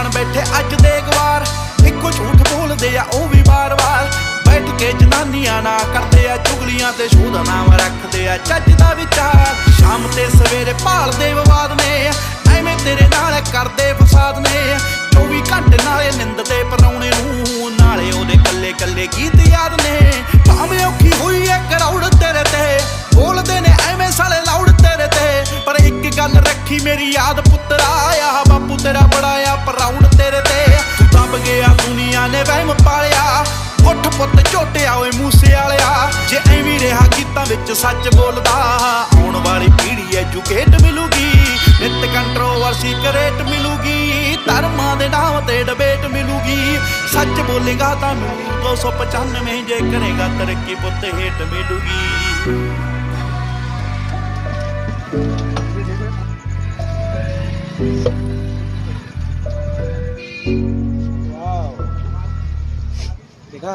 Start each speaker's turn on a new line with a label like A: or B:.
A: बन बैठे अज दे गवार, इको झूठ बोलदे आ ओ भी बार बार। बैठ के जनानियां ना करदे आ चुगलियां ते शोह दा नाम रखदे आ चज दा विचार। शाम ते सवेरे भालदे विवाद ने, एवें तेरे नाल करदे फसाद ने। 24 घंटे नाले निंददे परौणे नूं, नाले ओदे कल्ले कल्ले गीत याद ने। भावें औखी होई ऐ करौड़ तेरे ते, बोलदे ने एवें साले लाउड तेरे ते। पर एक गल रखी मेरी याद पुत्तरा, आ बापू तेरा बड़ा आ प्राउड तेरे ते। तू दब गया दुनिया ने वहम पालिया, उठ पुत झोटिया ओए मूसे वालिया। जे एवें रहा गीतां विच सच बोलदा, आउण वाली पीढ़ी एजुकेट मिलूगी। नित कंट्रोवर्सी करेट मिलूगी, धर्मां दे नाम ते डिबेट मिलूगी। सच बोलेगा तां मिलू 295, जे करेगा तरक्की पुत हेट मिलूगी।
B: देखा